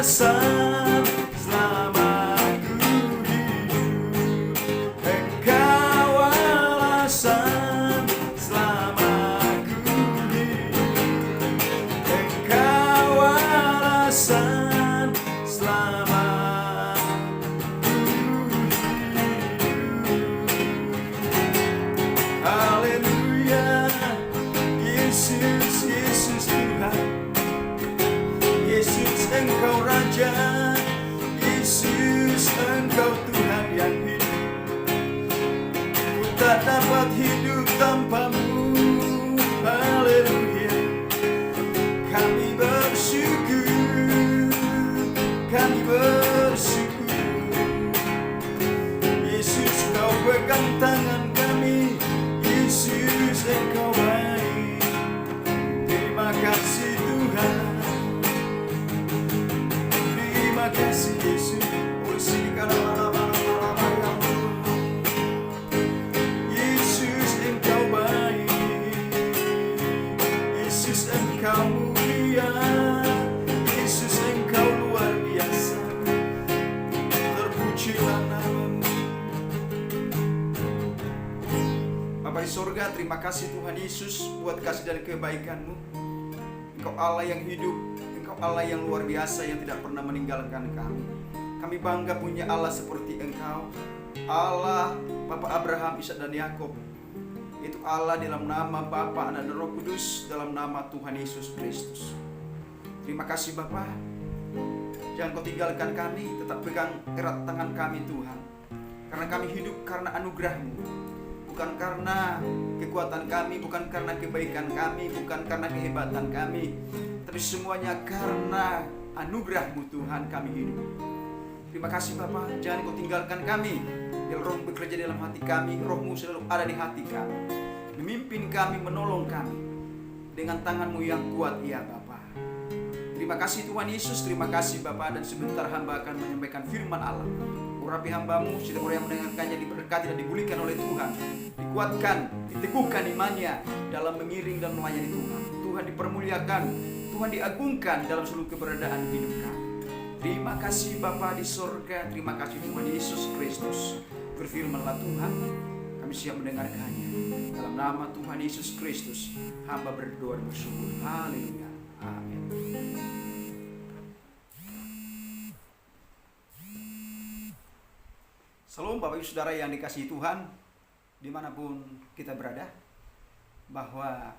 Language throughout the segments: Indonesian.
alasan selama ku hidup. Engkau alasan selama ku hidup. Engkau alasan selama ku hidup. Haleluya. Yesus, Yesus Tuhan. Yesus Engkau Raja. Yesus Engkau Tuhan yang hidup. Ku tak dapat hidup tanpamu. Haleluya. Kami bersyukur. Kami bersyukur. Yesus Kau pegang tangan kami. Yesus Engkau baik. Terima kasih Tuhan. Terima kasih Yesus. Yesus Engkau baik. Yesus Engkau mulia. Yesus Engkau luar biasa. Terpujilah namamu. Bapa di sorga, terima kasih Tuhan Yesus buat kasih dan kebaikan-Mu. Engkau Allah yang hidup, Engkau Allah yang luar biasa yang tidak pernah meninggalkan kami. Kami bangga punya Allah seperti Engkau, Allah Bapa Abraham, Ishak dan Yakub. Itu Allah dalam nama Bapa, Anak dan Roh Kudus, dalam nama Tuhan Yesus Kristus. Terima kasih Bapa. Jangan Kau tinggalkan kami, tetap pegang erat tangan kami Tuhan. Karena kami hidup karena anugerah-Mu. Bukan karena kekuatan kami, bukan karena kebaikan kami, bukan karena kehebatan kami, tapi semuanya karena anugerah-Mu Tuhan kami hidup. Terima kasih Bapa, jangan Kau tinggalkan kami. Biar Roh bekerja dalam hati kami, Roh-Mu selalu ada di hati kami, memimpin kami, menolong kami dengan tangan-Mu yang kuat ya Bapa. Terima kasih Tuhan Yesus, terima kasih Bapa. Dan sebentar hamba akan menyampaikan firman Allah. Urapi hamba-Mu, setiap orang yang mendengarkannya diberkati dan dipulihkan oleh Tuhan, dikuatkan, diteguhkan imannya dalam mengiring dan melayani Tuhan. Tuhan dipermuliakan, Tuhan diagungkan dalam seluruh keberadaan hidup kami. Terima kasih Bapa di sorga, terima kasih Tuhan Yesus Kristus. Berfirmanlah Tuhan, kami siap mendengarkannya. Dalam nama Tuhan Yesus Kristus, hamba berdoa dan bersyukur. Haleluya. Amin. Salam Bapak Ibu Saudara yang dikasihi Tuhan, dimanapun kita berada, bahwa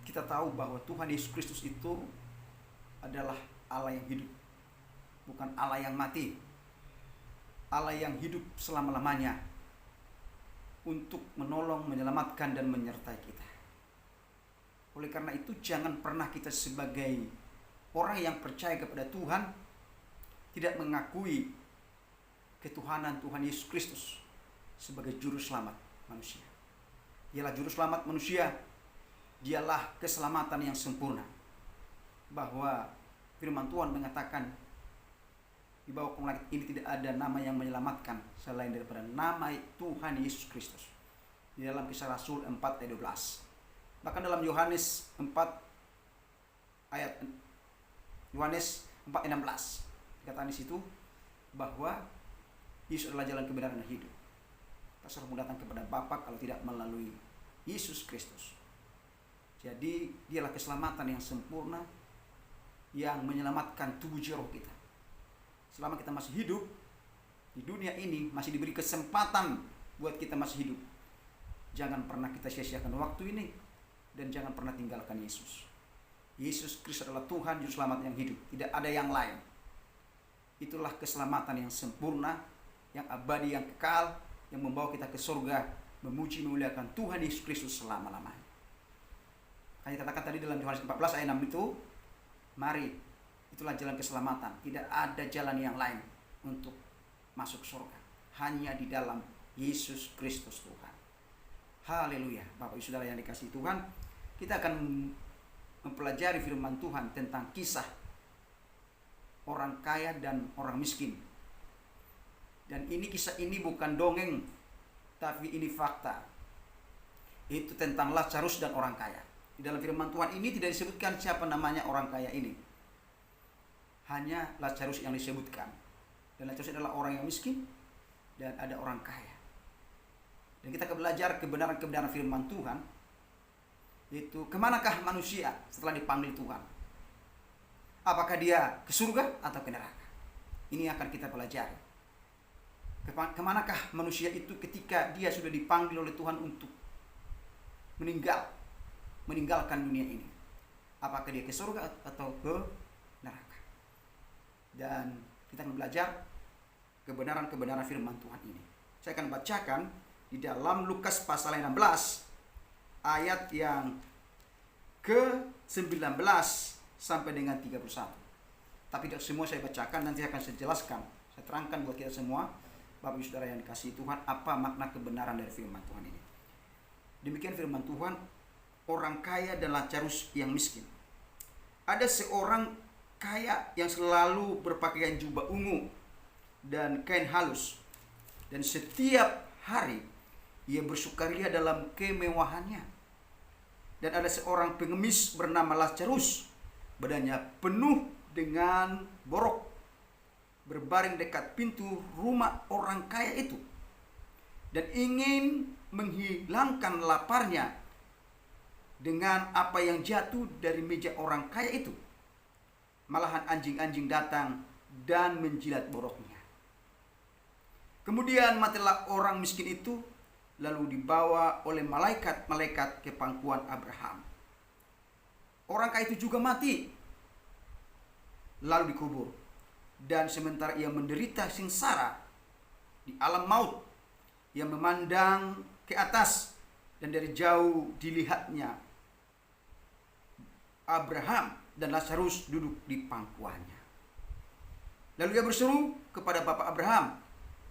kita tahu bahwa Tuhan Yesus Kristus itu adalah Allah yang hidup, bukan Allah yang mati. Allah yang hidup selama-lamanya untuk menolong, menyelamatkan, dan menyertai kita. Oleh karena itu, jangan pernah kita sebagai orang yang percaya kepada Tuhan tidak mengakui ketuhanan Tuhan Yesus Kristus sebagai juru selamat manusia. Dialah juru selamat manusia. Dialah keselamatan yang sempurna. Bahwa firman Tuhan mengatakan di bawah langit ini tidak ada nama yang menyelamatkan selain daripada nama Tuhan Yesus Kristus. Di dalam Kisah Rasul 4 ayat 12. Bahkan dalam Yohanes 4 ayat 16 dikatakan di situ bahwa Yesus adalah jalan kebenaran dan hidup. Tak seorang datang kepada Bapa kalau tidak melalui Yesus Kristus. Jadi dialah keselamatan yang sempurna yang menyelamatkan tubuh jiwa kita. Selama kita masih hidup di dunia ini, masih diberi kesempatan buat kita masih hidup. Jangan pernah kita sia-siakan waktu ini dan jangan pernah tinggalkan Yesus. Yesus Kristus adalah Tuhan juru selamat yang hidup, tidak ada yang lain. Itulah keselamatan yang sempurna, yang abadi, yang kekal, yang membawa kita ke surga, memuji memuliakan Tuhan Yesus Kristus selama-lamanya. Kayak katakan tadi dalam Yohanes 14 ayat 6 itu, mari, itulah jalan keselamatan. Tidak ada jalan yang lain untuk masuk surga. Hanya di dalam Yesus Kristus Tuhan. Haleluya. Bapak Ibu Saudara yang dikasihi Tuhan, kita akan mempelajari firman Tuhan tentang kisah orang kaya dan orang miskin. Dan kisah ini bukan dongeng, tapi ini fakta. Itu tentang Lazarus dan orang kaya. Di dalam firman Tuhan ini tidak disebutkan siapa namanya orang kaya ini. hanya Lazarus yang disebutkan. Dan Lazarus adalah orang yang miskin dan ada orang kaya. Dan kita akan belajar kebenaran-kebenaran firman Tuhan, yaitu kemanakah manusia setelah dipanggil Tuhan. Apakah dia ke surga atau ke neraka? Ini akan kita pelajari. Kemanakah manusia itu ketika dia sudah dipanggil oleh Tuhan untuk meninggalkan dunia ini. Apakah dia ke surga atau ke neraka. Dan kita akan belajar kebenaran-kebenaran firman Tuhan ini. Saya akan bacakan di dalam Lukas pasal 16 ayat yang ke-19 sampai dengan 31. Tapi tidak semua saya bacakan, nanti akan saya jelaskan. Saya terangkan buat kita semua, Bapak Ibu Saudara yang dikasihi Tuhan, apa makna kebenaran dari firman Tuhan ini. Demikian firman Tuhan, orang kaya dan Lazarus yang miskin. Ada seorang kaya yang selalu berpakaian jubah ungu dan kain halus, dan setiap hari ia bersukaria dalam kemewahannya. Dan ada seorang pengemis bernama Lazarus, badannya penuh dengan borok, berbaring dekat pintu rumah orang kaya itu, dan ingin menghilangkan laparnya dengan apa yang jatuh dari meja orang kaya itu. Malahan anjing-anjing datang dan menjilat boroknya. Kemudian matilah orang miskin itu, lalu dibawa oleh malaikat-malaikat ke pangkuan Abraham. Orang kaya itu juga mati, lalu dikubur. Dan sementara ia menderita sengsara di alam maut, ia memandang ke atas, dan dari jauh dilihatnya Abraham dan Lazarus duduk di pangkuannya. Lalu ia berseru kepada bapak Abraham,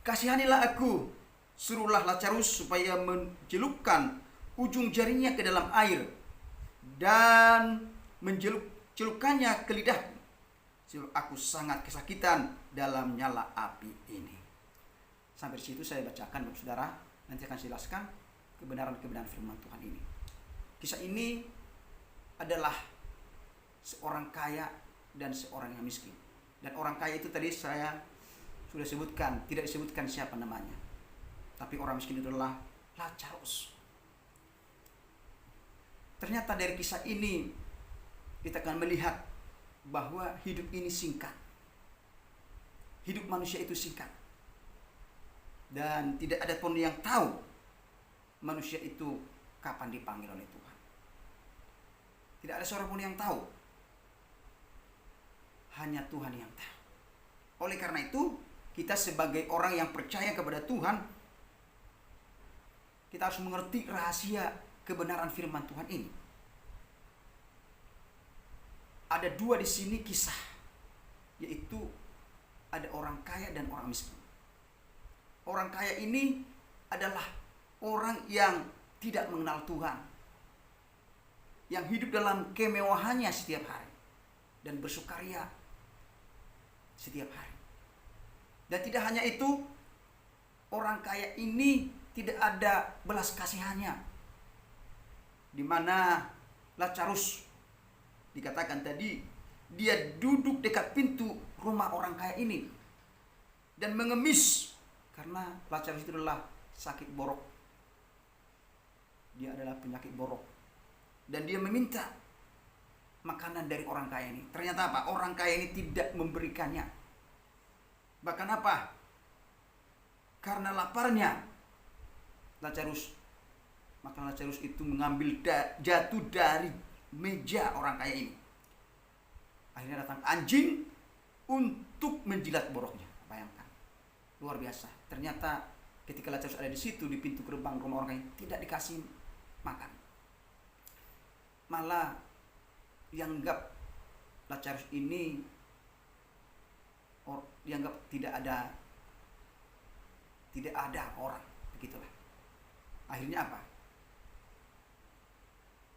"Kasihanilah aku, suruhlah Lazarus supaya mencelupkan ujung jarinya ke dalam air dan celupkannya ke lidahku, sebab aku sangat kesakitan dalam nyala api ini." Sampai di situ saya bacakan, Bapak Saudara. Nanti akan saya jelaskan kebenaran-kebenaran firman Tuhan ini. Kisah ini adalah seorang kaya dan seorang yang miskin. Dan orang kaya itu tadi saya sudah sebutkan, tidak disebutkan siapa namanya. Tapi orang miskin itu adalah Lazarus. Ternyata dari kisah ini kita akan melihat bahwa hidup ini singkat. Hidup manusia itu singkat. Dan tidak ada pun yang tahu manusia itu kapan dipanggil oleh Tuhan. Tidak ada seorang pun yang tahu. Hanya Tuhan yang tahu. Oleh karena itu, kita sebagai orang yang percaya kepada Tuhan, kita harus mengerti rahasia kebenaran firman Tuhan ini. Ada dua di sini kisah, yaitu ada orang kaya dan orang miskin. Orang kaya ini adalah orang yang tidak mengenal Tuhan, yang hidup dalam kemewahannya setiap hari dan bersukaria setiap hari. Dan tidak hanya itu, orang kaya ini tidak ada belas kasihannya, di mana Lazarus dikatakan tadi, dia duduk dekat pintu rumah orang kaya ini dan mengemis, karena Lazarus itu adalah sakit borok. Dia adalah penyakit borok. Dan dia meminta makanan dari orang kaya ini. Ternyata apa? Orang kaya ini tidak memberikannya. Bahkan apa? Karena laparnya Lazarus, maka Lazarus itu mengambil jatuh dari meja orang kaya ini. Akhirnya datang anjing untuk menjilat boroknya. Bayangkan, luar biasa. Ternyata ketika Lazarus ada di situ, di pintu gerbang rumah orang kaya, tidak dikasih makan. Malah dianggap Lazarus ini dianggap tidak ada orang, begitulah. Akhirnya apa?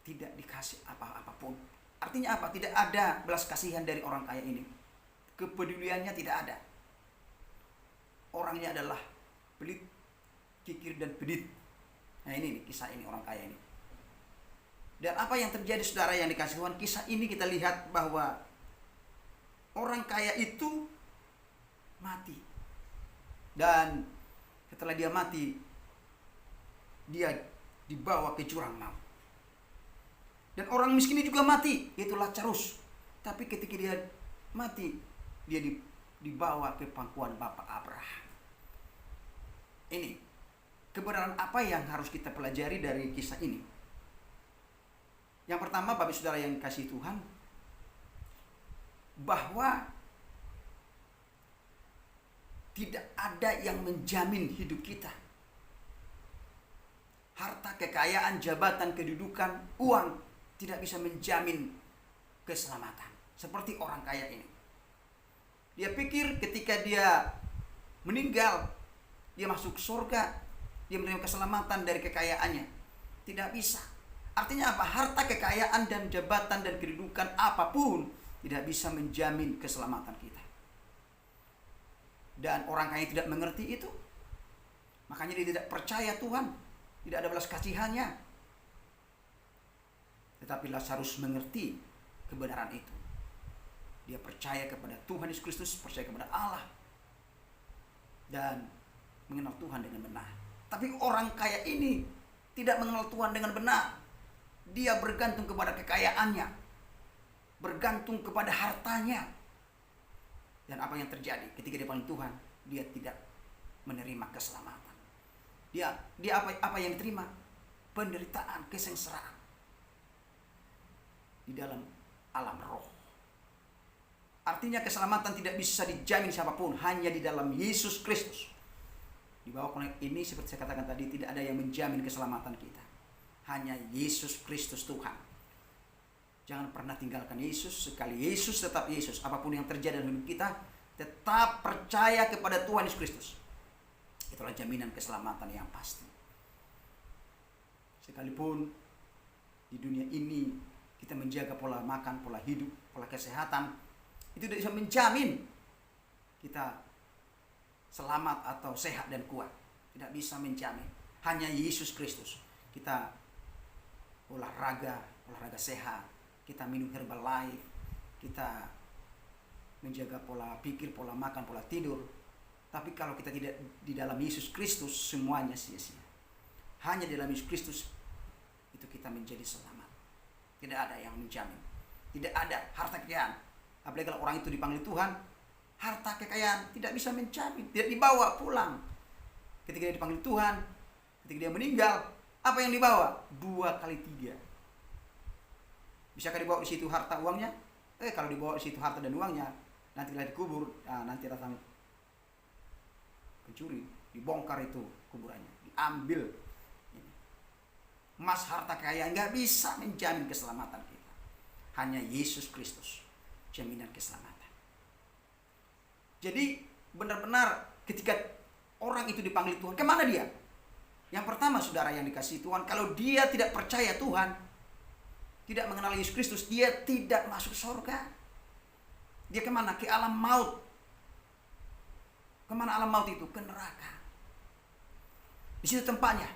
Tidak dikasih apa-apapun. Artinya apa? Tidak ada belas kasihan dari orang kaya ini. Kepeduliannya tidak ada. Orangnya adalah pelit, kikir dan pedit. Nah ini kisah ini orang kaya ini. Dan apa yang terjadi saudara yang dikasih Tuhan? Kisah ini kita lihat bahwa orang kaya itu mati. Dan setelah dia mati, dia dibawa ke jurang maut. Dan orang miskin juga mati, yaitu Lazarus. Tapi ketika dia mati, dia dibawa ke pangkuan Bapak Abraham. Ini kebenaran apa yang harus kita pelajari dari kisah ini? Yang pertama, Bapak Saudara yang kasih Tuhan, bahwa tidak ada yang menjamin hidup kita. Harta, kekayaan, jabatan, kedudukan, uang tidak bisa menjamin keselamatan. Seperti orang kaya ini. Dia pikir ketika dia meninggal, dia masuk surga, dia menerima keselamatan dari kekayaannya. Tidak bisa. Artinya apa? Harta, kekayaan, dan jabatan, dan kedudukan apapun tidak bisa menjamin keselamatan kita. Dan orang kaya tidak mengerti itu. Makanya dia tidak percaya Tuhan. Tidak ada belas kasihannya. Tetapi Lazarus mengerti kebenaran itu. Dia percaya kepada Tuhan Yesus Kristus, percaya kepada Allah, dan mengenal Tuhan dengan benar. Tapi orang kaya ini tidak mengenal Tuhan dengan benar. Dia bergantung kepada kekayaannya, bergantung kepada hartanya. Dan apa yang terjadi ketika dia panggil Tuhan? Dia tidak menerima keselamatan. Dia apa yang diterima? Penderitaan, kesengsaraan di dalam alam roh. Artinya keselamatan tidak bisa dijamin siapapun, hanya di dalam Yesus Kristus. Di bawah konteks ini, seperti saya katakan tadi, tidak ada yang menjamin keselamatan kita. Hanya Yesus Kristus Tuhan. Jangan pernah tinggalkan Yesus. Sekali Yesus, tetap Yesus. Apapun yang terjadi dalam hidup kita, tetap percaya kepada Tuhan Yesus Kristus. Itulah jaminan keselamatan yang pasti. Sekalipun di dunia ini kita menjaga pola makan, pola hidup, pola kesehatan, itu tidak bisa menjamin kita selamat atau sehat dan kuat. Tidak bisa menjamin. Hanya Yesus Kristus. Kita olahraga sehat. Kita minum Herbalife. Kita menjaga pola pikir, pola makan, pola tidur. Tapi kalau kita tidak di dalam Yesus Kristus, semuanya sia-sia. Hanya di dalam Yesus Kristus itu kita menjadi selamat. Tidak ada yang menjamin. Tidak ada harta kekayaan. Apalagi kalau orang itu dipanggil Tuhan, harta kekayaan tidak bisa menjamin, tidak dibawa pulang. Ketika dia dipanggil Tuhan, ketika dia meninggal, apa yang dibawa? 2 kali 3. Bisakah dibawa di situ harta uangnya? Kalau dibawa di situ harta dan uangnya, nanti lah dikubur, nanti datang pencuri, dibongkar itu kuburannya, diambil. Emas, harta kekayaan nggak bisa menjamin keselamatan kita. Hanya Yesus Kristus jaminan keselamatan. Jadi benar-benar ketika orang itu dipanggil Tuhan, kemana dia? Yang pertama, saudara yang dikasihi Tuhan, kalau dia tidak percaya Tuhan, tidak mengenal Yesus Kristus, dia tidak masuk surga. Dia kemana? Ke alam maut. Kemana alam maut itu? Ke neraka. Di situ tempatnya.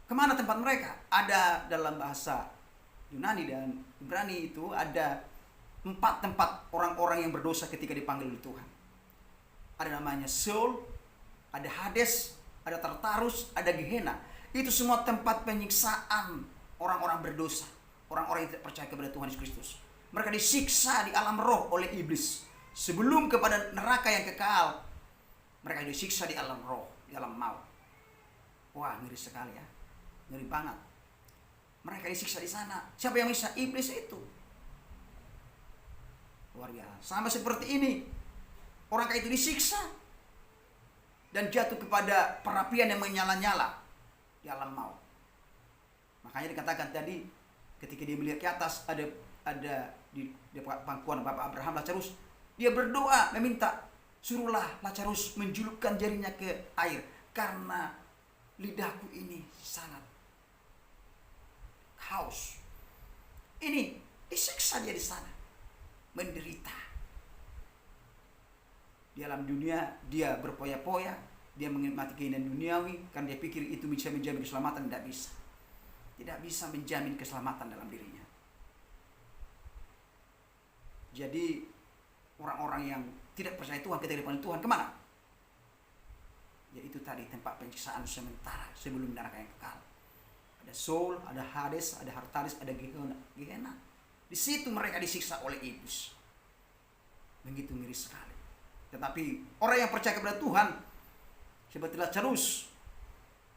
Kemana tempat mereka? Ada dalam bahasa Yunani dan Ibrani itu ada 4 tempat orang-orang yang berdosa ketika dipanggil oleh Tuhan. Ada namanya Sheol, ada Hades, ada Tartarus, ada Gehenna. Itu semua tempat penyiksaan orang-orang berdosa, orang-orang yang tidak percaya kepada Tuhan Yesus Kristus. Mereka disiksa di alam roh oleh iblis. Sebelum kepada neraka yang kekal, mereka disiksa di alam roh, di alam maut. Wah, ngeri sekali ya. Ngeri banget. Mereka disiksa di sana. Siapa yang bisa? Iblis itu. Luar biasa. Sama seperti ini. Orang kayak itu disiksa dan jatuh kepada perapian yang menyala-nyala di alam maut. Makanya dikatakan tadi, ketika dia melihat ke atas ada di pangkuan Bapak Abraham, Lazarus, dia berdoa meminta, suruhlah Lazarus menjulupkan jarinya ke air karena lidahku ini sangat haus. Ini disiksa dia di sana, menderita. Di alam dunia dia berpoya-poya, dia menikmati keindahan duniawi karena dia pikir itu bisa menjamin keselamatan. Tidak bisa. Tidak bisa menjamin keselamatan dalam dirinya. Jadi orang-orang yang tidak percaya Tuhan ketika dipanggil Tuhan kemana? Yaitu tadi tempat penyiksaan sementara sebelum neraka yang kekal. Ada Sheol, ada Hades, ada Hartaris, ada Gehenna. Di situ mereka disiksa oleh iblis. Begitu ngeri sekali. Tetapi orang yang percaya kepada Tuhan seperti Lazarus,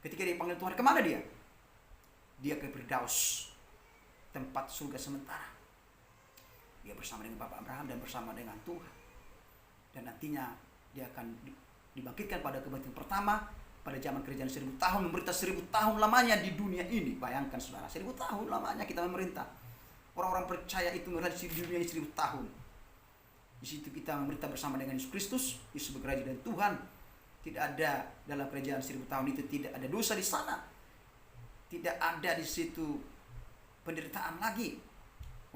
ketika dipanggil Tuhan kemana dia? Dia ke Firdaus, tempat surga sementara. Dia bersama dengan Bapak Abraham dan bersama dengan Tuhan. Dan nantinya dia akan dibangkitkan pada kebangkitan pertama pada zaman kerajaan 1000 tahun, memerintah 1000 tahun lamanya di dunia ini. Bayangkan saudara, 1000 tahun lamanya kita memerintah. Orang-orang percaya itu memerintah di dunia ini 1000 tahun. Di situ kita memerintah bersama dengan Yesus Kristus, Yesus sebagai Raja dan Tuhan. Tidak ada dalam kerajaan 1000 tahun itu, tidak ada dosa di sana. Tidak ada di situ penderitaan lagi.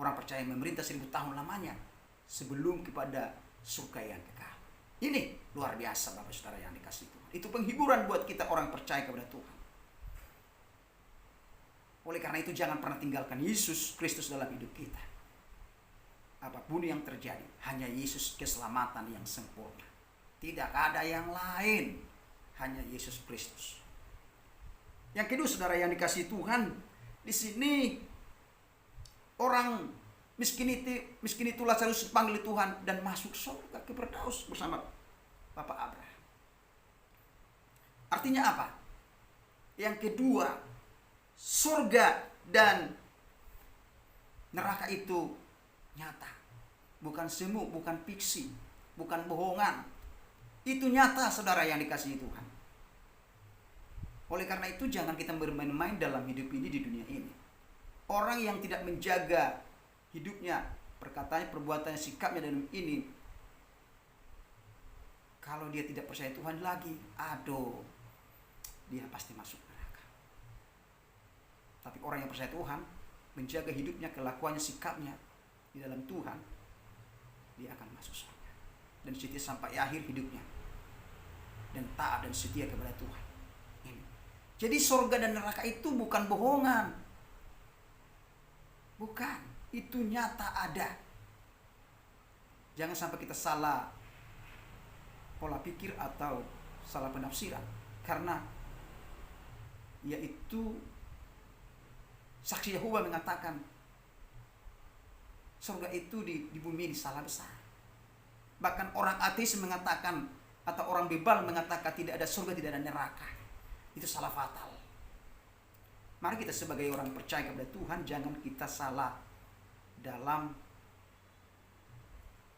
Orang percaya memerintah 1000 tahun lamanya sebelum kepada surga yang kekal. Ini luar biasa Bapak Saudara yang dikasihi Tuhan. Itu penghiburan buat kita orang percaya kepada Tuhan. Oleh karena itu jangan pernah tinggalkan Yesus Kristus dalam hidup kita. Apapun yang terjadi, hanya Yesus keselamatan yang sempurna. Tidak ada yang lain, hanya Yesus Kristus. Yang kedua saudara yang dikasihi Tuhan, di sini orang miskin itu Lazarus dipanggil Tuhan dan masuk surga ke Firdaus bersama Bapak Abraham. Artinya apa? Yang kedua, surga dan neraka itu nyata. Bukan semu, bukan fiksi, bukan bohongan. Itu nyata saudara yang dikasihi Tuhan. Oleh karena itu jangan kita bermain-main dalam hidup ini di dunia ini. Orang yang tidak menjaga hidupnya, perkataannya, perbuatannya, sikapnya dalam ini, kalau dia tidak percaya Tuhan lagi, aduh, dia pasti masuk neraka. Tapi orang yang percaya Tuhan, menjaga hidupnya, kelakuannya, sikapnya di dalam Tuhan, dia akan masuk surga dan setia sampai akhir hidupnya dan taat dan setia kepada Tuhan. Ini. Jadi surga dan neraka itu bukan bohongan. Bukan, itu nyata ada. Jangan sampai kita salah pola pikir atau salah penafsiran, karena yaitu saksi Yehova mengatakan surga itu di bumi ini salah besar. Bahkan orang ateis mengatakan atau orang bebal mengatakan tidak ada surga, tidak ada neraka. Itu salah fatal. Mari kita sebagai orang percaya kepada Tuhan jangan kita salah dalam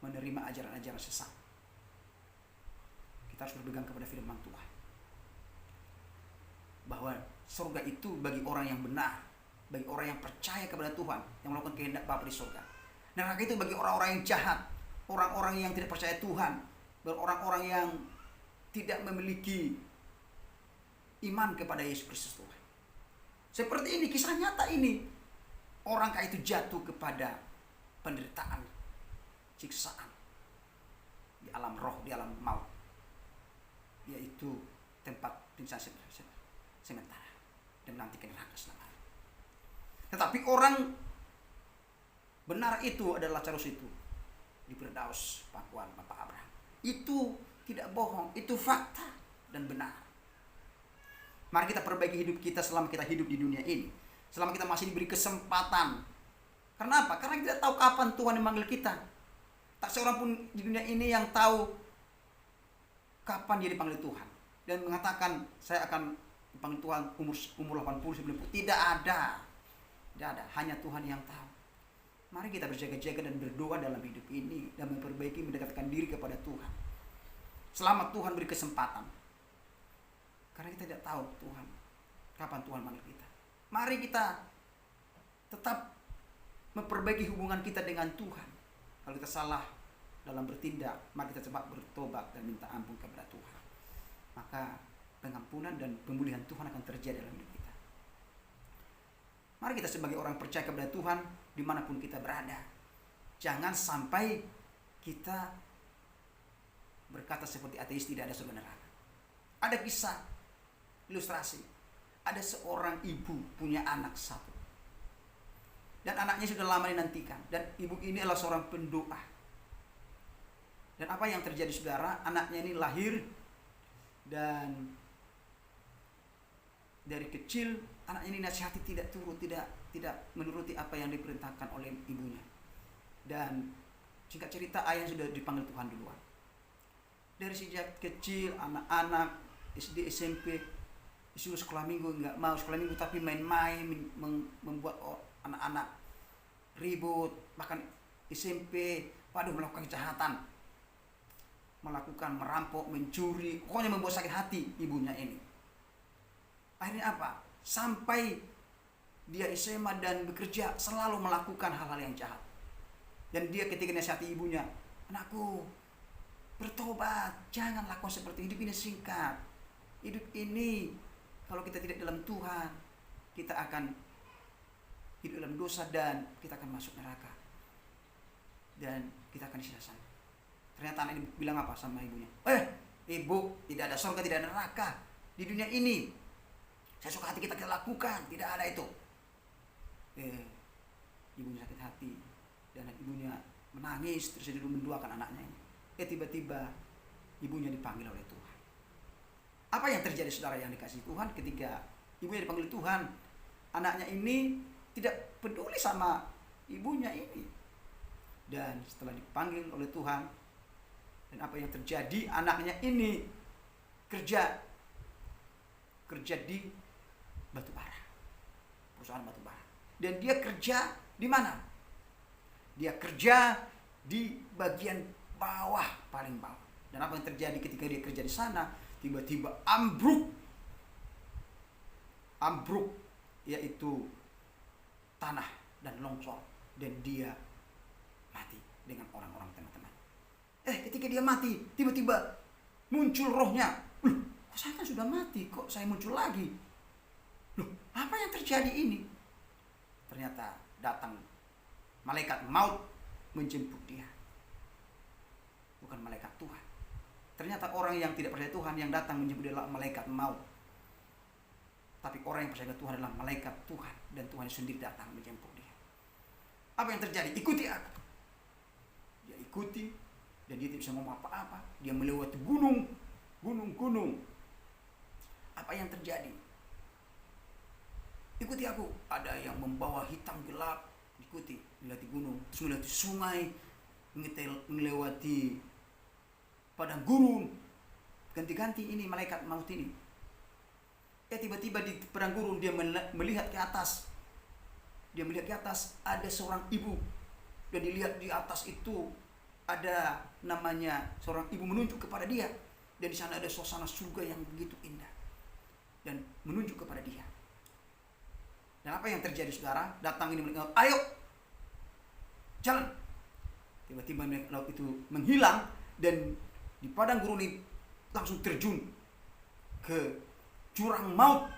menerima ajaran-ajaran sesat. Kita harus berpegang kepada firman Tuhan. Bahwa surga itu bagi orang yang benar, bagi orang yang percaya kepada Tuhan, yang melakukan kehendak Bapa di surga. Neraka itu bagi orang-orang yang jahat, orang-orang yang tidak percaya Tuhan, orang-orang yang tidak memiliki iman kepada Yesus Kristus Tuhan. Seperti ini, kisah nyata ini. Orang kaya itu jatuh kepada penderitaan, siksaan di alam roh, di alam maut, yaitu tempat pingsan sementara dan nanti ke neraka selamanya. Tetapi orang benar itu adalah Lazarus itu di Firdaus pangkuan Bapak Abraham. Itu tidak bohong, itu fakta dan benar. Mari kita perbaiki hidup kita selama kita hidup di dunia ini. Selama kita masih diberi kesempatan. Karena apa? Karena kita tahu kapan Tuhan memanggil kita. Tak seorang pun di dunia ini yang tahu kapan dia dipanggil Tuhan. Dan mengatakan saya akan dipanggil Tuhan umur 80, 90. Tidak ada. Tidak ada. Hanya Tuhan yang tahu. Mari kita berjaga-jaga dan berdoa dalam hidup ini. Dan memperbaiki, mendekatkan diri kepada Tuhan. Selama Tuhan beri kesempatan. Karena kita tidak tahu Tuhan kapan Tuhan manggil kita. Mari kita tetap memperbaiki hubungan kita dengan Tuhan. Kalau kita salah dalam bertindak, mari kita cepat bertobat dan minta ampun kepada Tuhan. Maka pengampunan dan pemulihan Tuhan akan terjadi dalam hidup kita. Mari kita sebagai orang percaya kepada Tuhan dimanapun kita berada, jangan sampai kita berkata seperti ateis tidak ada surga neraka. Ada kisah ilustrasi. Ada seorang ibu punya anak satu. Dan anaknya sudah lama dinantikan. Dan ibu ini adalah seorang pendoa. Dan apa yang terjadi saudara? Anaknya ini lahir dan dari kecil anaknya ini nasihati tidak turut, tidak menuruti apa yang diperintahkan oleh ibunya. Dan singkat cerita, ayah sudah dipanggil Tuhan duluan. Dari sejak kecil anak-anak SD, SMP disuruh sekolah minggu, nggak mau sekolah minggu tapi main-main, membuat anak-anak ribut. Bahkan SMP, melakukan kejahatan, merampok, mencuri, pokoknya membuat sakit hati ibunya ini. Akhirnya apa? Sampai dia SMA dan bekerja selalu melakukan hal-hal yang jahat. Dan dia ketika nasihati ibunya, anakku, bertobat, jangan lakukan seperti hidup ini singkat. Hidup ini, kalau kita tidak dalam Tuhan, kita akan hidup dalam dosa dan kita akan masuk neraka. Dan kita akan disiksa. Ternyata anak ini bilang apa sama ibunya? Ibu, tidak ada surga, tidak ada neraka di dunia ini. Saya suka hati kita lakukan, tidak ada itu. Ibunya sakit hati dan ibunya menangis terus dia menduakan anaknya ini. Tiba-tiba ibunya dipanggil oleh Tuhan. Apa yang terjadi saudara yang dikasihi Tuhan ketika ibunya dipanggil Tuhan? Anaknya ini tidak peduli sama ibunya ini. Dan setelah dipanggil oleh Tuhan, dan apa yang terjadi? Anaknya ini kerja di batu bara, perusahaan batu bara. Dan dia kerja di mana? Dia kerja di bagian bawah, paling bawah. Dan apa yang terjadi ketika dia kerja di sana? Tiba-tiba ambruk, yaitu tanah dan longsor, dan dia mati dengan orang-orang teman-teman. Ketika dia mati, tiba-tiba muncul rohnya. Kok saya kan sudah mati, kok saya muncul lagi? Apa yang terjadi ini? Ternyata datang malaikat maut menjemput dia. Bukan malaikat Tuhan. Ternyata orang yang tidak percaya Tuhan yang datang menjemput dia adalah malaikat maut. Tapi orang yang percaya Tuhan adalah malaikat Tuhan, dan Tuhan sendiri datang menjemput dia. Apa yang terjadi? Ikuti aku. Dia ikuti, dan dia tidak bisa ngomong apa-apa. Dia melewati gunung. Apa yang terjadi? Ikuti aku. Ada yang membawa hitam gelap. Ikuti, melewati gunung, terus melewati sungai, melewati padang gurun. Ganti-ganti ini malaikat maut ini. Tiba-tiba di padang gurun dia melihat ke atas. Dia melihat ke atas ada seorang ibu. Dan dilihat di atas itu ada namanya seorang ibu menunjuk kepada dia. Dan di sana ada suasana surga yang begitu indah. Dan menunjuk kepada dia. Dan apa yang terjadi saudara? Datang ini melihat, ayo jalan. Tiba-tiba laut itu menghilang, dan di padang gurun ini langsung terjun ke jurang maut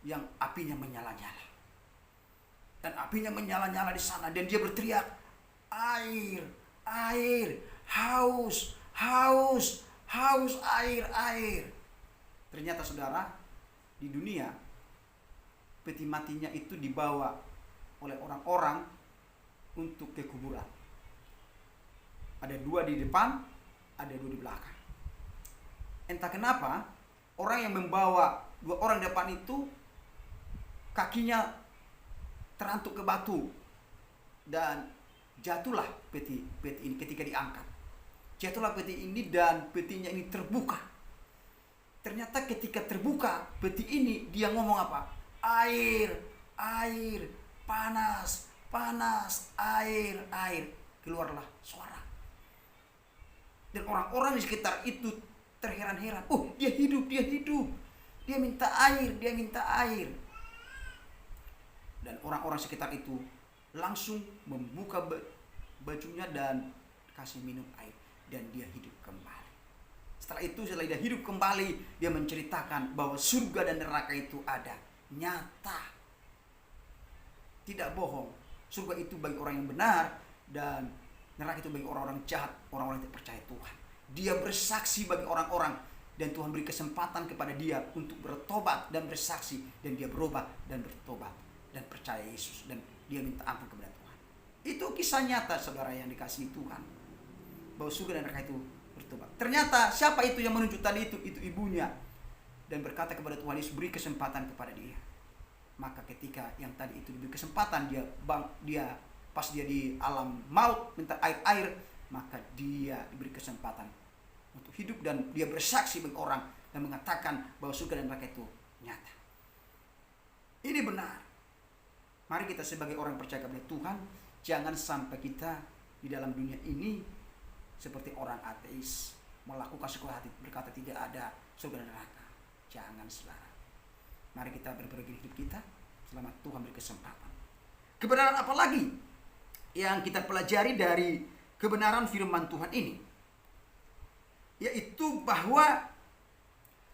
yang apinya menyala-nyala. Dan apinya menyala-nyala di sana, dan dia berteriak, air, haus, air. Ternyata saudara, di dunia peti matinya itu dibawa oleh orang-orang untuk ke kuburan. Ada 2 di depan, ada 2 di belakang. Entah kenapa orang yang membawa 2 orang di depan itu kakinya terantuk ke batu dan jatuhlah peti ini ketika diangkat. Jatuhlah peti ini dan petinya ini terbuka. Ternyata ketika terbuka peti ini, dia ngomong apa? Air, panas, air. Keluarlah suara. Dan orang-orang di sekitar itu terheran-heran. Dia hidup. Dia minta air. Dan orang-orang sekitar itu langsung membuka bajunya dan kasih minum air. Dan dia hidup kembali. Setelah dia hidup kembali, dia menceritakan bahwa surga dan neraka itu ada. Nyata, tidak bohong. Surga itu bagi orang yang benar, dan neraka itu bagi orang-orang jahat, orang-orang yang tidak percaya Tuhan. Dia bersaksi bagi orang-orang, dan Tuhan beri kesempatan kepada dia untuk bertobat dan bersaksi, dan dia berubah dan bertobat dan percaya Yesus, dan dia minta ampun kepada Tuhan. Itu kisah nyata saudara yang dikasihi Tuhan. bahwa surga dan neraka itu bertobat. Ternyata siapa itu yang menunjuk tadi itu? Itu ibunya. Dan berkata kepada Tuhan Yesus, beri kesempatan kepada dia. Maka ketika yang tadi itu diberi kesempatan, pas dia di alam maut minta air, maka dia diberi kesempatan untuk hidup dan dia bersaksi bagi orang dan mengatakan bahwa surga dan neraka itu nyata. Ini benar. Mari kita sebagai orang percaya kepada Tuhan, jangan sampai kita di dalam dunia ini seperti orang ateis, melakukan sekuat hati, berkata tidak ada surga dan neraka. Jangan, saudara. Mari kita berbagi hidup kita selama Tuhan beri kesempatan. Kebenaran apa lagi yang kita pelajari dari kebenaran firman Tuhan ini? Yaitu bahwa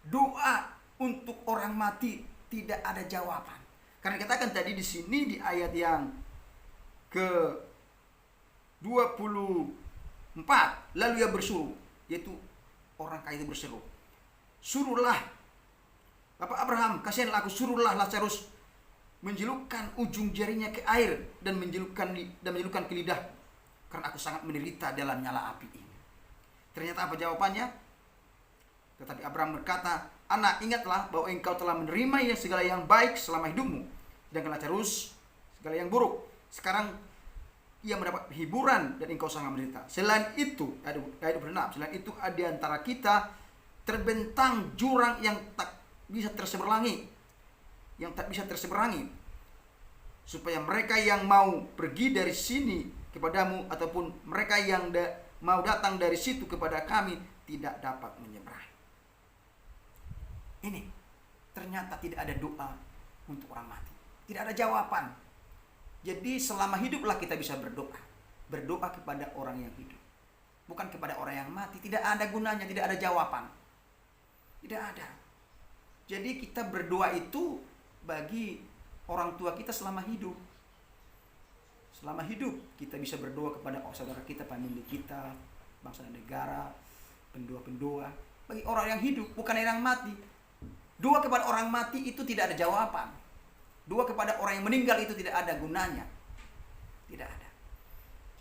doa untuk orang mati tidak ada jawaban. Karena dikatakan tadi di sini di ayat yang ke-24, lalu ia berseru, yaitu orang kaya itu berseru, suruhlah Bapak Abraham, kasihanlah aku, suruhlah Lazarus menjelupkan ujung jarinya ke air dan menjelupkan ke lidah, karena aku sangat menderita dalam nyala api ini. Ternyata apa jawabannya? Tetapi Abraham berkata, anak, ingatlah bahwa engkau telah menerima segala yang baik selama hidupmu, dan Lazarus segala yang buruk. Sekarang ia mendapat hiburan dan engkau sangat menderita. Selain itu, ayat 26, selain itu di antara kita terbentang jurang yang tak bisa terseberangi, supaya mereka yang mau pergi dari sini kepadamu ataupun mereka yang mau datang dari situ kepada kami tidak dapat menyeberang. Ini ternyata tidak ada doa untuk orang mati, tidak ada jawaban. Jadi selama hiduplah kita bisa berdoa kepada orang yang hidup, bukan kepada orang yang mati. Tidak ada gunanya, tidak ada jawaban, tidak ada. Jadi kita berdoa itu bagi orang tua kita selama hidup. Selama hidup kita bisa berdoa kepada saudara kita, pemilik kita, bangsa dan negara, pendoa-pendoa. Bagi orang yang hidup, bukan yang mati. Doa kepada orang mati itu tidak ada jawaban. Doa kepada orang yang meninggal itu tidak ada gunanya. Tidak ada.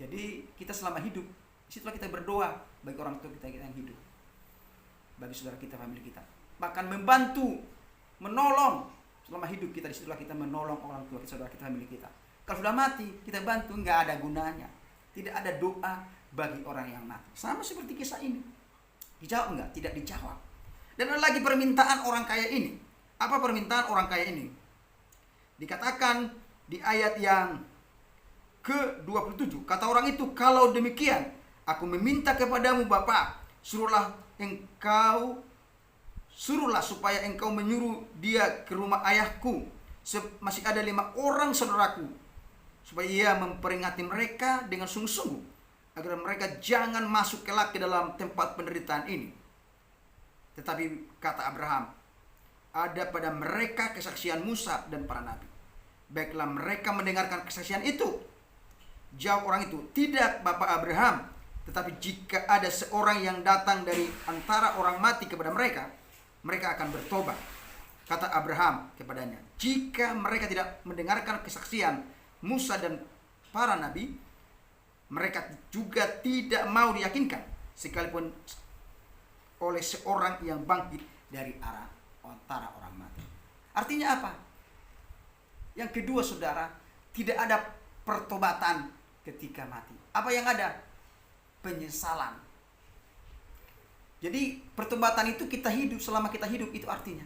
Jadi kita selama hidup, disitulah kita berdoa bagi orang tua kita yang hidup, bagi saudara kita, pemilik kita. Bahkan membantu, menolong selama hidup kita, disitulah kita menolong orang tua kita, saudara kita, pemilik kita. Kalau sudah mati, kita bantu, nggak ada gunanya. Tidak ada doa bagi orang yang mati. Sama seperti kisah ini. Dijawab nggak? Tidak dijawab. Dan ada lagi permintaan orang kaya ini. Apa permintaan orang kaya ini? Dikatakan di ayat yang ke-27. Kata orang itu, kalau demikian, aku meminta kepadamu Bapa, suruhlah supaya engkau menyuruh dia ke rumah ayahku. Masih ada 5 orang saudaraku, supaya ia memperingati mereka dengan sungguh-sungguh, agar mereka jangan masuk kelak ke dalam tempat penderitaan ini. Tetapi kata Abraham, ada pada mereka kesaksian Musa dan para nabi. Baiklah mereka mendengarkan kesaksian itu. Jawab orang itu, tidak Bapak Abraham, tetapi jika ada seorang yang datang dari antara orang mati kepada mereka, mereka akan bertobat. Kata Abraham kepadanya, jika mereka tidak mendengarkan kesaksian Musa dan para nabi, mereka juga tidak mau diyakinkan, sekalipun oleh seorang yang bangkit dari antara orang mati. Artinya apa? Yang kedua saudara, tidak ada pertobatan ketika mati. Apa yang ada? Penyesalan. Jadi pertobatan itu kita hidup, selama kita hidup itu artinya.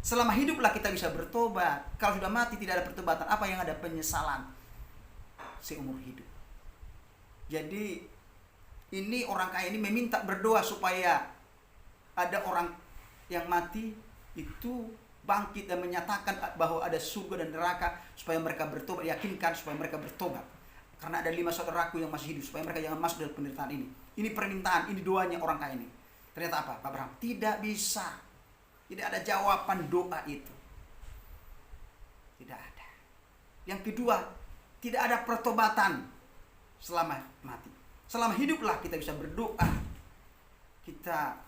Selama hiduplah kita bisa bertobat. Kalau sudah mati tidak ada pertobatan. Apa yang ada? Penyesalan seumur hidup. Jadi ini orang kaya ini meminta berdoa supaya ada orang yang mati itu bangkit dan menyatakan bahwa ada surga dan neraka, supaya mereka bertobat, yakinkan supaya mereka bertobat. Karena ada 5 saudaraku yang masih hidup, supaya mereka jangan masuk dalam penderitaan ini. Ini permintaan, ini doanya orang kaya ini. Ternyata apa? Pak Abraham tidak bisa. Tidak ada jawaban doa itu. Tidak ada. Yang kedua, tidak ada pertobatan selama mati. Selama hiduplah kita bisa berdoa. Kita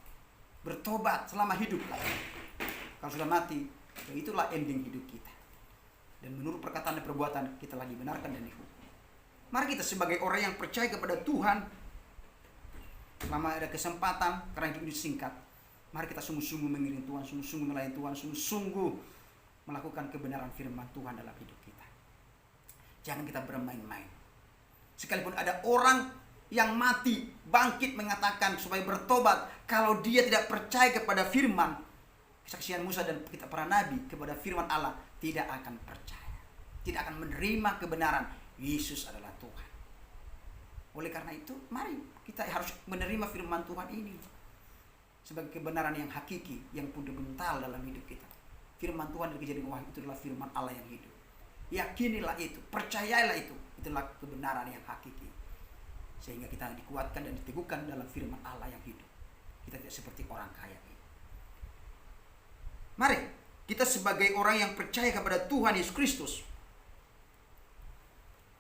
bertobat selama hiduplah. Kalau sudah mati, ya itulah ending hidup kita. Dan menurut perkataan dan perbuatan kita lagi benarkan dan dihukum. Mari kita sebagai orang yang percaya kepada Tuhan, selama ada kesempatan, karena hidup ini singkat, mari kita sungguh-sungguh mengiring Tuhan, sungguh-sungguh melayani Tuhan, sungguh-sungguh melakukan kebenaran firman Tuhan dalam hidup kita. Jangan kita bermain-main. Sekalipun ada orang yang mati, bangkit mengatakan supaya bertobat, kalau dia tidak percaya kepada firman, kesaksian Musa dan kita para nabi kepada firman Allah, tidak akan percaya, tidak akan menerima kebenaran Yesus adalah Tuhan. Oleh karena itu, mari kita harus menerima firman Tuhan ini sebagai kebenaran yang hakiki, yang fundamental dalam hidup kita. Firman Tuhan dari Kejadian Wahyu itu adalah firman Allah yang hidup. Yakinilah itu, percayalah itu, itulah kebenaran yang hakiki. Sehingga kita dikuatkan dan diteguhkan dalam firman Allah yang hidup. Kita tidak seperti orang kaya ini. Mari kita sebagai orang yang percaya kepada Tuhan Yesus Kristus,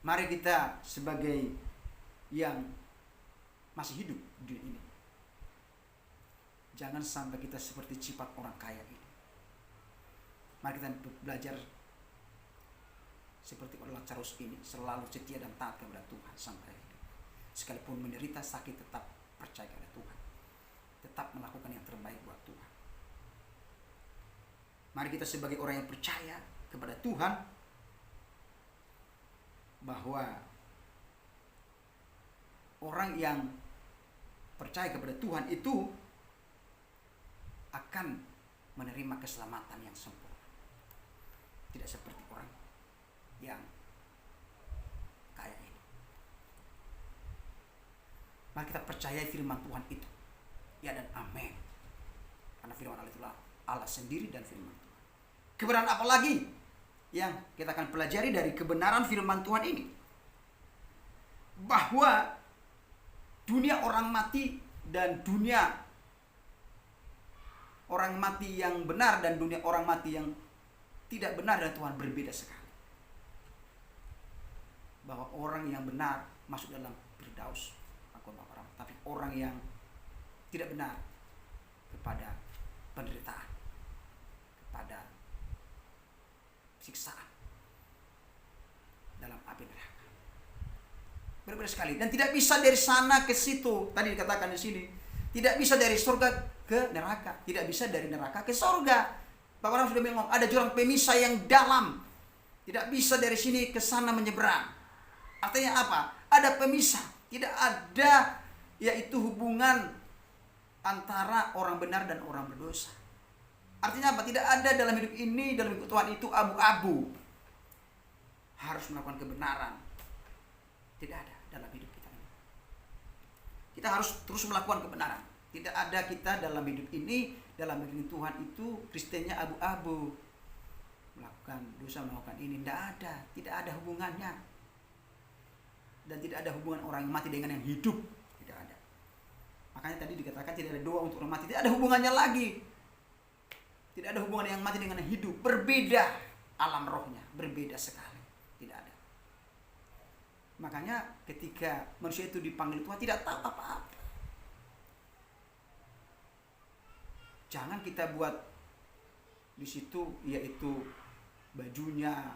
mari kita sebagai yang masih hidup di dunia ini, jangan sampai kita seperti sifat orang kaya ini. Mari kita belajar seperti orang Lazarus ini, selalu setia dan taat kepada Tuhan sampai hidup. Sekalipun menderita sakit, tetap percaya kepada Tuhan, tetap melakukan yang terbaik buat Tuhan. Mari kita sebagai orang yang percaya kepada Tuhan, bahwa orang yang percaya kepada Tuhan itu akan menerima keselamatan yang sempurna. Tidak seperti orang yang kaya ini. Mari kita percaya firman Tuhan itu. Ya dan amin. Karena firman Allah itulah Allah sendiri dan firman Tuhan. Kebenaran apa lagi yang kita akan pelajari dari kebenaran firman Tuhan ini? Bahwa dunia orang mati dan dunia orang mati yang benar dan dunia orang mati yang tidak benar dan Tuhan berbeda sekali. Bahwa orang yang benar masuk dalam Firdaus, tapi orang yang tidak benar kepada penderitaan, kepada siksaan dalam api neraka. Berbeda sekali, dan tidak bisa dari sana ke situ. Tadi dikatakan di sini, tidak bisa dari surga ke neraka, tidak bisa dari neraka ke surga. Bahkan orang sudah bilang ada jurang pemisah yang dalam, tidak bisa dari sini ke sana menyeberang. Artinya apa? Ada pemisah, tidak ada yaitu hubungan antara orang benar dan orang berdosa. Artinya apa? Tidak ada dalam hidup ini, dalam hidup Tuhan itu abu-abu. Harus melakukan kebenaran. Tidak ada dalam hidup kita ini. Kita harus terus melakukan kebenaran. Tidak ada kita dalam hidup ini, dalam hidup Tuhan itu Kristennya abu-abu. Melakukan dosa, melakukan ini. Tidak ada hubungannya. Dan tidak ada hubungan orang yang mati dengan yang hidup. Tidak ada. Makanya tadi dikatakan tidak ada doa untuk orang mati. Tidak ada hubungannya lagi. Tidak ada hubungan yang mati dengan yang hidup. Berbeda alam rohnya. Berbeda sekali. Tidak ada. Makanya ketika manusia itu dipanggil Tuhan tidak tahu apa-apa. Jangan kita buat di situ yaitu bajunya,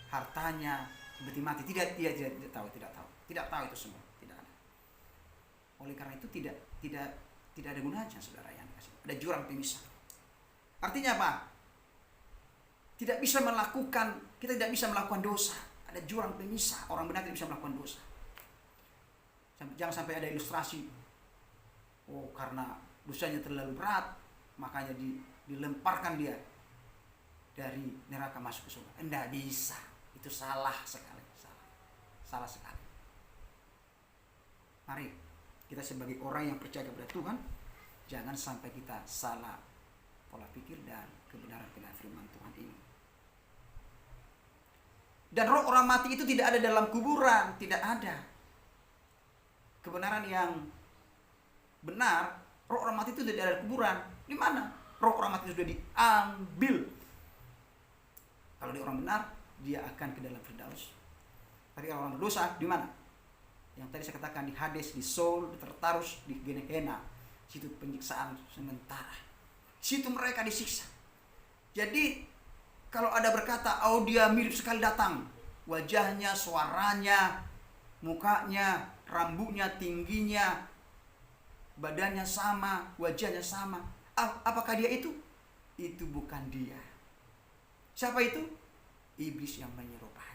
hartanya, berarti mati. Tidak tahu itu semua. Tidak ada. Oleh karena itu tidak ada gunanya, saudara yang kasih. Ada jurang pemisah. Artinya apa? Kita tidak bisa melakukan dosa. Ada jurang pemisah. Orang benar tidak bisa melakukan dosa. Jangan sampai ada ilustrasi. Oh, karena dosanya terlalu berat, makanya dilemparkan dia dari neraka masuk ke surga. Tidak bisa. Itu salah sekali. Salah sekali. Mari kita sebagai orang yang percaya kepada Tuhan, jangan sampai kita salah pola pikir dan kebenaran firman Tuhan ini. Dan roh orang mati itu tidak ada dalam kuburan, tidak ada. Kebenaran yang benar, roh orang mati itu tidak ada di kuburan. Di mana? Roh orang mati sudah diambil. Kalau dia orang benar, dia akan ke dalam Firdaus. Tapi kalau orang berdosa, di mana? Yang tadi saya katakan di Hades, di Sheol, di Tartarus, di Gehenna. Situ penyiksaan sementara. Situ mereka disiksa. Jadi kalau ada berkata, oh dia mirip sekali datang, wajahnya, suaranya, mukanya, rambutnya, tingginya, badannya sama, wajahnya sama. Apakah dia itu? Itu bukan dia. Siapa itu? Iblis yang menyerupai.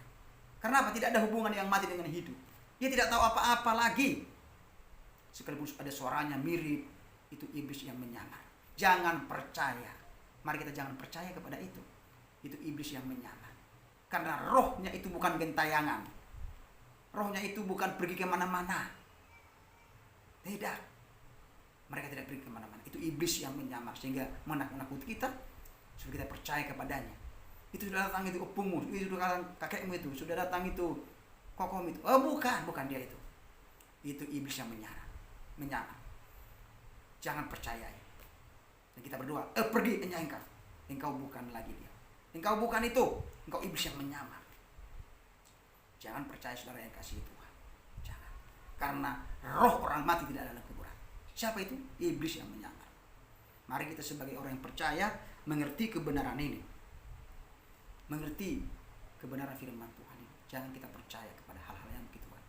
Karena apa? Tidak ada hubungan yang mati dengan hidup. Dia tidak tahu apa-apa lagi. Sekalipun ada suaranya mirip, itu iblis yang menyamar. Jangan percaya. Mari kita jangan percaya kepada itu. Itu iblis yang menyamar. Karena rohnya itu bukan gentayangan. Rohnya itu bukan pergi kemana-mana. Tidak. Mereka tidak pergi kemana-mana. Itu iblis yang menyamar. Sehingga menakut-nakuti kita. Supaya kita percaya kepadanya. Itu sudah datang itu opungmu. Itu sudah datang kakekmu itu. Sudah datang itu kokom itu. Oh bukan. Bukan dia itu. Itu iblis yang menyamar. Jangan percaya. Dan kita berdoa. Pergi engkau. Engkau bukan lagi dia. Engkau bukan itu. Engkau iblis yang menyamar. Jangan percaya saudara yang kasih Tuhan. Jangan. Karena roh orang mati tidak ada dalam kuburan. Siapa itu? Iblis yang menyamar. Mari kita sebagai orang yang percaya mengerti kebenaran ini. Mengerti kebenaran firman Tuhan ini. Jangan kita percaya kepada hal-hal yang begituan.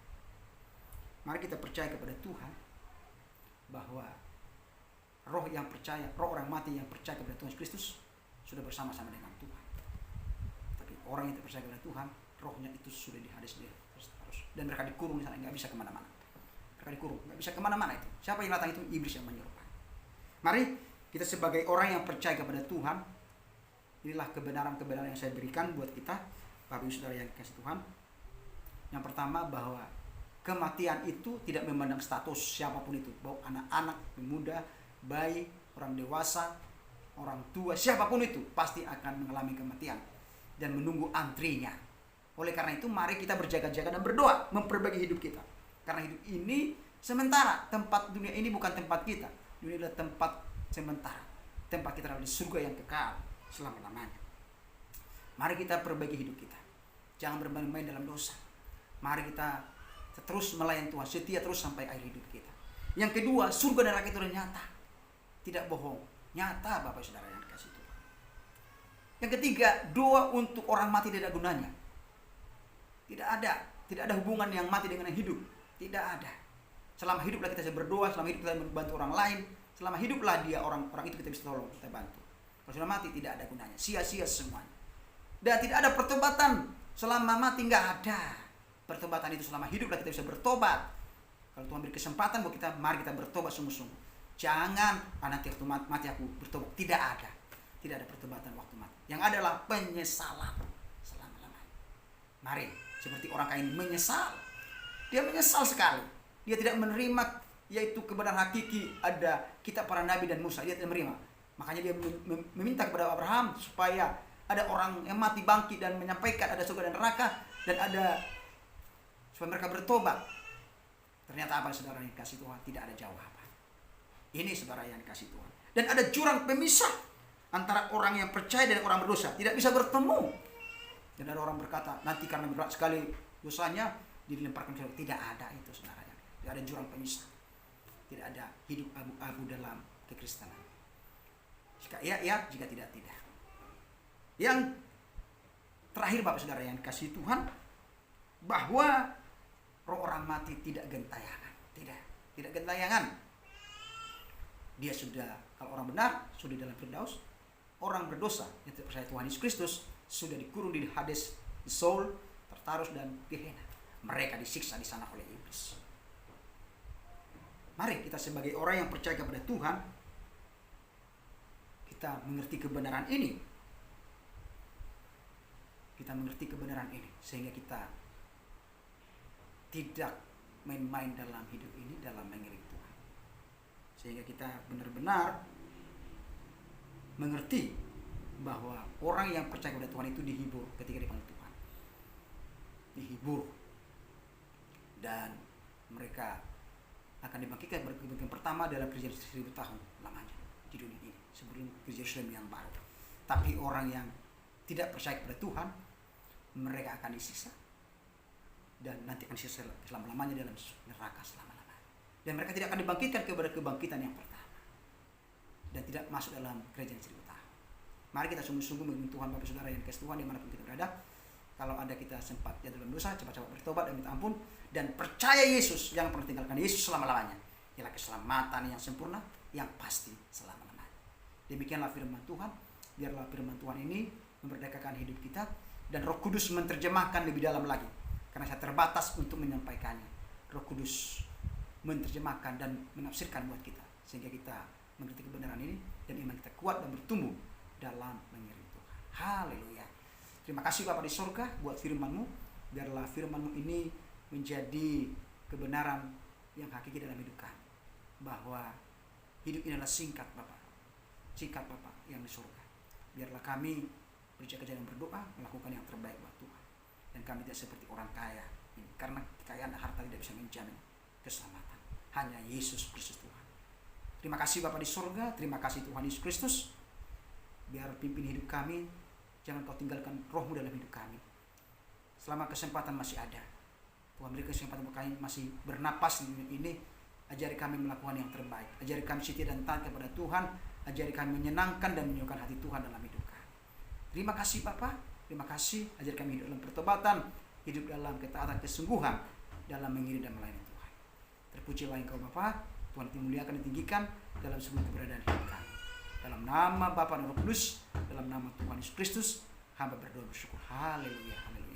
Mari kita percaya kepada Tuhan bahwa roh yang percaya, roh orang mati yang percaya kepada Tuhan Kristus sudah bersama-sama dengan Tuhan. Tapi orang yang tidak percaya kepada Tuhan, rohnya itu sudah di Hades dia terus. Dan mereka dikurung di sana, nggak bisa kemana-mana. Mereka dikurung, nggak bisa kemana-mana itu. Siapa yang datang itu? Iblis yang menyerupai. Mari kita sebagai orang yang percaya kepada Tuhan, inilah kebenaran-kebenaran yang saya berikan buat kita, Bapak Ibu Saudara yang dikasihi Tuhan. Yang pertama, bahwa kematian itu tidak memandang status siapapun itu, bahwa anak-anak, pemuda, bayi, orang dewasa, orang tua, siapapun itu pasti akan mengalami kematian dan menunggu antrinya. Oleh karena itu mari kita berjaga-jaga dan berdoa memperbaiki hidup kita. Karena hidup ini sementara, tempat dunia ini bukan tempat kita. Dunia adalah tempat sementara. Tempat kita adalah di surga yang kekal selama-lamanya. Mari kita perbaiki hidup kita. Jangan bermain-main dalam dosa. Mari kita terus melayani Tuhan, setia terus sampai akhir hidup kita. Yang kedua, surga dan neraka itu adalah nyata. Tidak bohong. Nyata Bapak Saudara yang dikasihi Tuhan. Yang ketiga, doa untuk orang mati tidak ada gunanya. Tidak ada hubungan yang mati dengan yang hidup. Tidak ada. Selama hiduplah kita bisa berdoa, selama hidup kita membantu orang lain, selama hiduplah dia orang itu kita bisa tolong, kita bantu. Kalau sudah mati tidak ada gunanya, sia-sia semuanya. Dan tidak ada pertobatan selama mati, nggak ada. Pertobatan itu selama hiduplah kita bisa bertobat. Kalau Tuhan beri kesempatan buat kita, mari kita bertobat sungguh-sungguh. Jangan nanti waktu mati aku bertobat. Tidak ada. Tidak ada pertobatan waktu mati. Yang adalah penyesalan selama-lamanya. Mari, seperti orang Kain menyesal. Dia menyesal sekali. Dia tidak menerima yaitu kebenaran hakiki ada kitab para nabi dan Musa. Dia tidak menerima. Makanya dia meminta kepada Abraham supaya ada orang yang mati bangkit dan menyampaikan ada surga dan neraka dan ada supaya mereka bertobat. Ternyata apa saudara yang dikasihi Tuhan? Tidak ada jawaban. Ini saudara yang dikasihi Tuhan. Dan ada jurang pemisah antara orang yang percaya dan orang berdosa. Tidak bisa bertemu. Dan ada orang berkata, nanti karena berat sekali dosanya, dilemparkan ke surga. Tidak ada itu saudara. Tidak ada jurang pemisah. Tidak ada hidup abu-abu dalam kekristenan. Jika iya, jika tidak, tidak. Yang terakhir Bapak Saudara yang dikasihi Tuhan, bahwa roh orang mati tidak gentayangan. Tidak gentayangan. Dia sudah, kalau orang benar, sudah dalam Firdaus. Orang berdosa yang tidak percaya Tuhan Yesus Kristus sudah dikurung di Hades, di Seoul, Tartarus dan Gehenna. Mereka disiksa di sana oleh iblis. Mari kita sebagai orang yang percaya kepada Tuhan, kita mengerti kebenaran ini. Kita mengerti kebenaran ini sehingga kita tidak main-main dalam hidup ini, dalam mengiring Tuhan. Sehingga kita benar-benar mengerti bahwa orang yang percaya kepada Tuhan itu dihibur ketika dipanggil Tuhan. Dihibur. Dan mereka akan dibangkitkan kebangkitan pertama dalam kerajaan 1000 tahun lamanya di dunia ini sebelum kerajaan yang baru. Tapi orang yang tidak percaya kepada Tuhan, mereka akan disiksa dan nanti akan disiksa selama-lamanya dalam neraka selama-lamanya. Dan mereka tidak akan dibangkitkan kepada kebangkitan yang pertama dan tidak masuk dalam kerajaan 1000 tahun. Mari kita sungguh-sungguh mengingat Tuhan Bapak Saudara yang dikasihi Tuhan dimanapun kita berada. Kalau ada kita sempat jatuh dalam dosa, cepat-cepat bertobat dan minta ampun dan percaya Yesus, jangan pernah tinggalkan Yesus selama-lamanya. ialah keselamatan yang sempurna, yang pasti selama-lamanya. Demikianlah firman Tuhan. Biarlah firman Tuhan ini memerdekakan hidup kita, dan Roh Kudus menerjemahkan lebih dalam lagi, karena saya terbatas untuk menyampaikannya. Roh Kudus menerjemahkan dan menafsirkan buat kita, sehingga kita mengerti kebenaran ini dan iman kita kuat dan bertumbuh dalam mengiring Tuhan. Haleluya. Terima kasih Bapa di surga buat firman-Mu. Biarlah firman-Mu ini menjadi kebenaran yang hakiki dalam hidup kami, bahwa hidup ini adalah singkat Bapa, singkat Bapa yang di surga. Biarlah kami berjaga-jaga dan berdoa, melakukan yang terbaik buat Tuhan, dan kami tidak seperti orang kaya ini, karena kekayaan harta tidak bisa menjamin keselamatan. Hanya Yesus Kristus Tuhan. Terima kasih Bapa di surga, terima kasih Tuhan Yesus Kristus. Biar pimpin hidup kami, jangan Kau tinggalkan Roh-Mu dalam hidup kami. Selama kesempatan masih ada, Tuhan beri kesempatan kami masih bernapas di dunia ini. Ajari kami melakukan yang terbaik, ajari kami setia dan taat kepada Tuhan, ajari kami menyenangkan dan menyukai hati Tuhan dalam hidup kami. Terima kasih Bapa, terima kasih. Ajari kami hidup dalam pertobatan, hidup dalam ketaatan kesungguhan, dalam mengiring dan melayani Tuhan. Terpujilah Engkau Bapa, Tuhan dimuliakan dan ditinggikan dalam seluruh keberadaan hidup kami. Dalam nama Bapa dan Roh Kudus, dalam nama Tuhan Yesus Kristus, hamba berdoa bersyukur. Haleluya, haleluya.